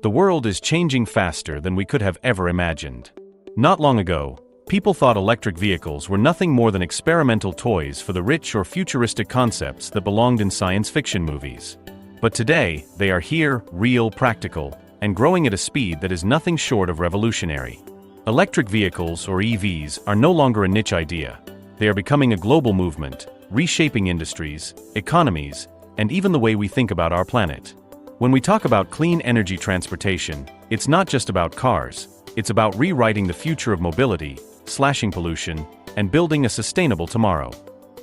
The world is changing faster than we could have ever imagined. Not long ago, people thought electric vehicles were nothing more than experimental toys for the rich or futuristic concepts that belonged in science fiction movies. But today, they are here, real, practical, and growing at a speed that is nothing short of revolutionary. Electric vehicles, or EVs, are no longer a niche idea. They are becoming a global movement, reshaping industries, economies, and even the way we think about our planet. When we talk about clean energy transportation, it's not just about cars, it's about rewriting the future of mobility, slashing pollution, and building a sustainable tomorrow.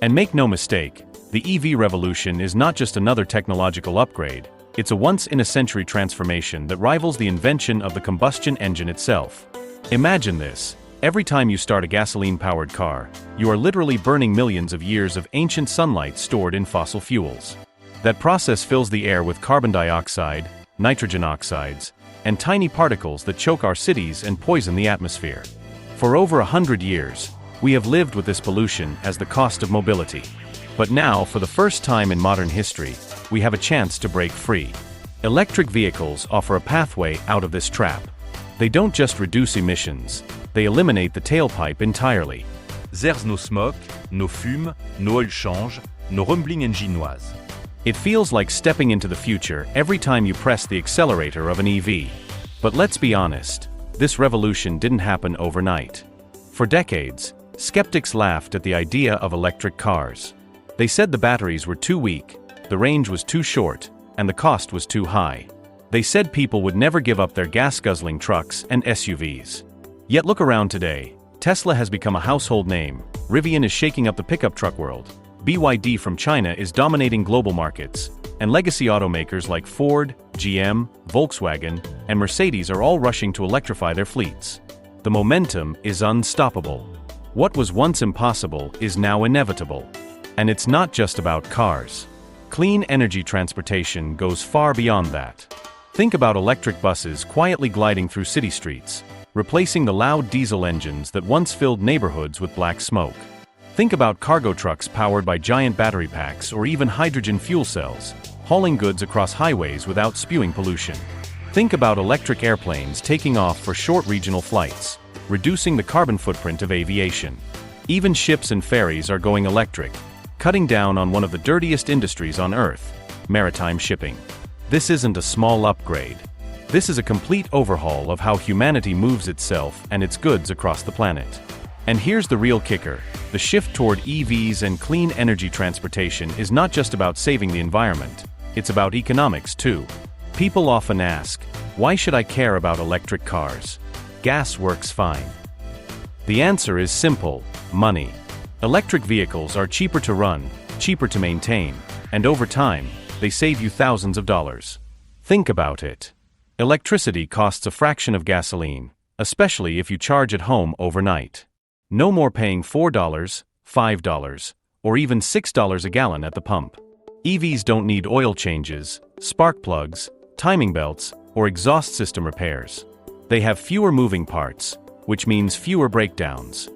And make no mistake, the EV revolution is not just another technological upgrade, it's a once-in-a-century transformation that rivals the invention of the combustion engine itself. Imagine this. Every time you start a gasoline-powered car, you are literally burning millions of years of ancient sunlight stored in fossil fuels. That process fills the air with carbon dioxide, nitrogen oxides, and tiny particles that choke our cities and poison the atmosphere. For over 100 years, we have lived with this pollution as the cost of mobility. But now, for the first time in modern history, we have a chance to break free. Electric vehicles offer a pathway out of this trap. They don't just reduce emissions, they eliminate the tailpipe entirely. There's no smoke, no fume, no oil change, no rumbling engine noise. It feels like stepping into the future every time you press the accelerator of an EV. But let's be honest, this revolution didn't happen overnight. For decades, skeptics laughed at the idea of electric cars. They said the batteries were too weak, the range was too short, and the cost was too high. They said people would never give up their gas-guzzling trucks and SUVs. Yet look around today. Tesla has become a household name, Rivian is shaking up the pickup truck world, BYD from China is dominating global markets, and legacy automakers like Ford, GM, Volkswagen, and Mercedes are all rushing to electrify their fleets. The momentum is unstoppable. What was once impossible is now inevitable. And it's not just about cars. Clean energy transportation goes far beyond that. Think about electric buses quietly gliding through city streets, replacing the loud diesel engines that once filled neighborhoods with black smoke. Think about cargo trucks powered by giant battery packs or even hydrogen fuel cells, hauling goods across highways without spewing pollution. Think about electric airplanes taking off for short regional flights, reducing the carbon footprint of aviation. Even ships and ferries are going electric, cutting down on one of the dirtiest industries on Earth, maritime shipping. This isn't a small upgrade. This is a complete overhaul of how humanity moves itself and its goods across the planet. And here's the real kicker. The shift toward EVs and clean energy transportation is not just about saving the environment, it's about economics too. People often ask, why should I care about electric cars? Gas works fine. The answer is simple: money. Electric vehicles are cheaper to run, cheaper to maintain, and over time, they save you thousands of dollars. Think about it. Electricity costs a fraction of gasoline, especially if you charge at home overnight. No more paying $4, $5, or even $6 a gallon at the pump. EVs don't need oil changes, spark plugs, timing belts, or exhaust system repairs. They have fewer moving parts, which means fewer breakdowns.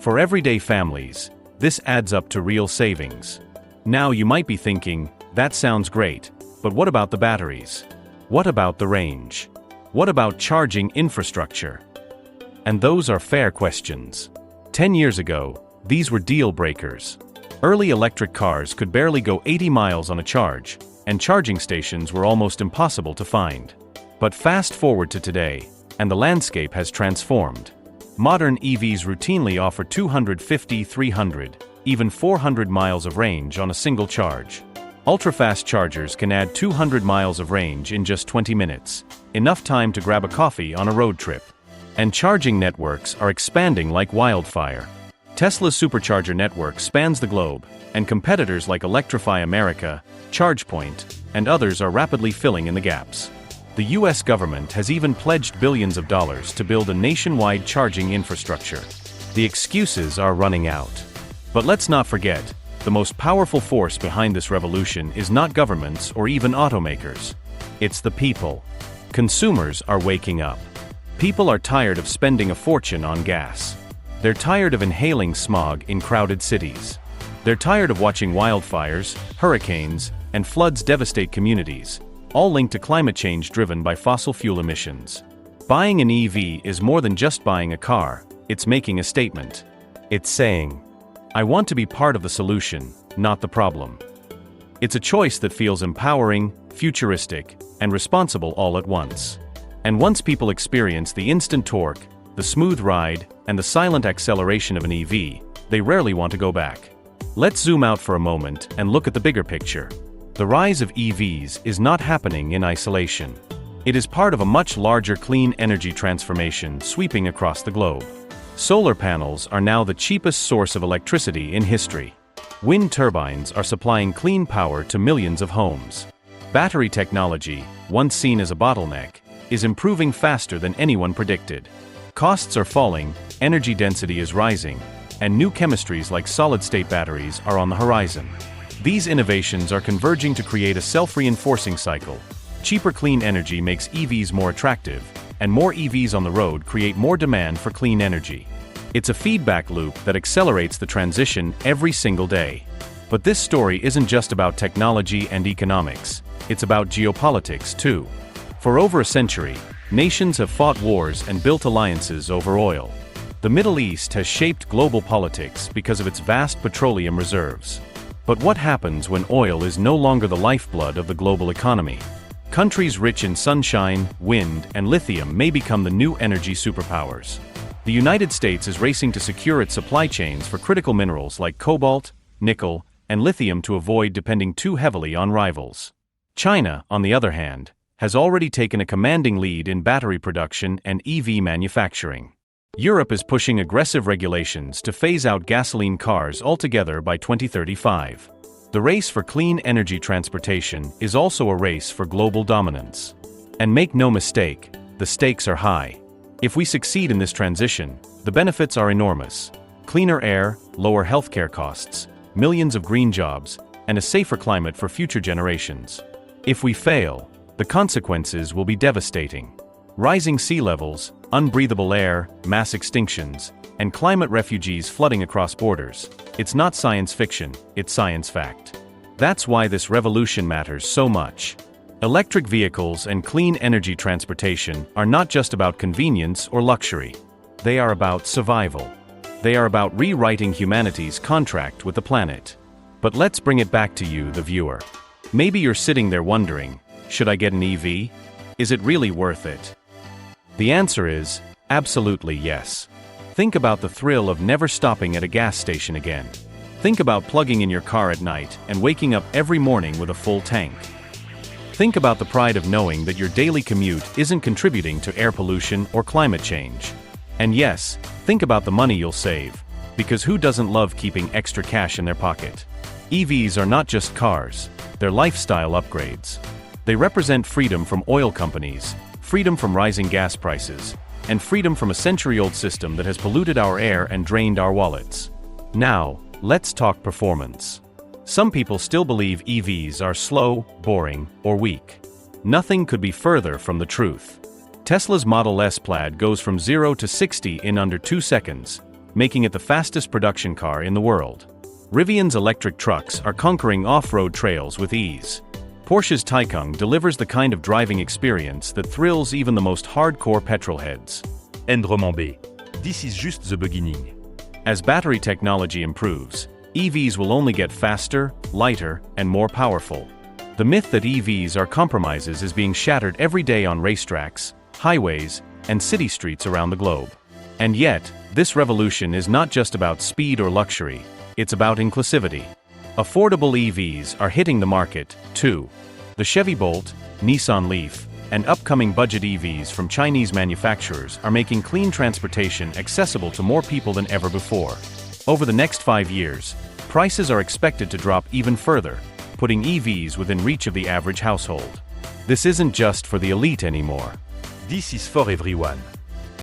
For everyday families, this adds up to real savings. Now you might be thinking, that sounds great, but what about the batteries? What about the range? What about charging infrastructure? And those are fair questions. 10 years ago, these were deal breakers. Early electric cars could barely go 80 miles on a charge, and charging stations were almost impossible to find. But fast forward to today, and the landscape has transformed. Modern EVs routinely offer 250, 300, even 400 miles of range on a single charge. Ultra-fast chargers can add 200 miles of range in just 20 minutes, enough time to grab a coffee on a road trip. And charging networks are expanding like wildfire. Tesla's supercharger network spans the globe, and competitors like Electrify America, ChargePoint, and others are rapidly filling in the gaps. The US government has even pledged billions of dollars to build a nationwide charging infrastructure. The excuses are running out. But let's not forget, the most powerful force behind this revolution is not governments or even automakers. It's the people. Consumers are waking up. People are tired of spending a fortune on gas. They're tired of inhaling smog in crowded cities. They're tired of watching wildfires, hurricanes, and floods devastate communities, all linked to climate change driven by fossil fuel emissions. Buying an EV is more than just buying a car, it's making a statement. It's saying, I want to be part of the solution, not the problem. It's a choice that feels empowering, futuristic, and responsible all at once. And once people experience the instant torque, the smooth ride, and the silent acceleration of an EV, they rarely want to go back. Let's zoom out for a moment and look at the bigger picture. The rise of EVs is not happening in isolation. It is part of a much larger clean energy transformation sweeping across the globe. Solar panels are now the cheapest source of electricity in history. Wind turbines are supplying clean power to millions of homes. Battery technology, once seen as a bottleneck, is improving faster than anyone predicted. Costs are falling, energy density is rising, and new chemistries like solid-state batteries are on the horizon. These innovations are converging to create a self-reinforcing cycle. Cheaper clean energy makes EVs more attractive, and more EVs on the road create more demand for clean energy. It's a feedback loop that accelerates the transition every single day. But this story isn't just about technology and economics, it's about geopolitics too. For over a century, nations have fought wars and built alliances over oil. The Middle East has shaped global politics because of its vast petroleum reserves. But what happens when oil is no longer the lifeblood of the global economy? Countries rich in sunshine, wind, and lithium may become the new energy superpowers. The United States is racing to secure its supply chains for critical minerals like cobalt, nickel, and lithium to avoid depending too heavily on rivals. China, on the other hand, has already taken a commanding lead in battery production and EV manufacturing. Europe is pushing aggressive regulations to phase out gasoline cars altogether by 2035. The race for clean energy transportation is also a race for global dominance. And make no mistake, the stakes are high. If we succeed in this transition, the benefits are enormous. Cleaner air, lower healthcare costs, millions of green jobs, and a safer climate for future generations. If we fail, the consequences will be devastating. Rising sea levels, unbreathable air, mass extinctions, and climate refugees flooding across borders. It's not science fiction, it's science fact. That's why this revolution matters so much. Electric vehicles and clean energy transportation are not just about convenience or luxury. They are about survival. They are about rewriting humanity's contract with the planet. But let's bring it back to you, the viewer. Maybe you're sitting there wondering, should I get an EV? Is it really worth it? The answer is, absolutely yes. Think about the thrill of never stopping at a gas station again. Think about plugging in your car at night and waking up every morning with a full tank. Think about the pride of knowing that your daily commute isn't contributing to air pollution or climate change. And yes, think about the money you'll save, because who doesn't love keeping extra cash in their pocket? EVs are not just cars, they're lifestyle upgrades. They represent freedom from oil companies, freedom from rising gas prices, and freedom from a century-old system that has polluted our air and drained our wallets. Now, let's talk performance. Some people still believe EVs are slow, boring, or weak. Nothing could be further from the truth. Tesla's Model S Plaid goes from 0 to 60 in under 2 seconds, making it the fastest production car in the world. Rivian's electric trucks are conquering off-road trails with ease. Porsche's Taycan delivers the kind of driving experience that thrills even the most hardcore petrolheads. And remember, this is just the beginning. As battery technology improves, EVs will only get faster, lighter, and more powerful. The myth that EVs are compromises is being shattered every day on racetracks, highways, and city streets around the globe. And yet, this revolution is not just about speed or luxury, it's about inclusivity. Affordable EVs are hitting the market, too. The Chevy Bolt, Nissan Leaf, and upcoming budget EVs from Chinese manufacturers are making clean transportation accessible to more people than ever before. Over the next 5 years, prices are expected to drop even further, putting EVs within reach of the average household. This isn't just for the elite anymore. This is for everyone.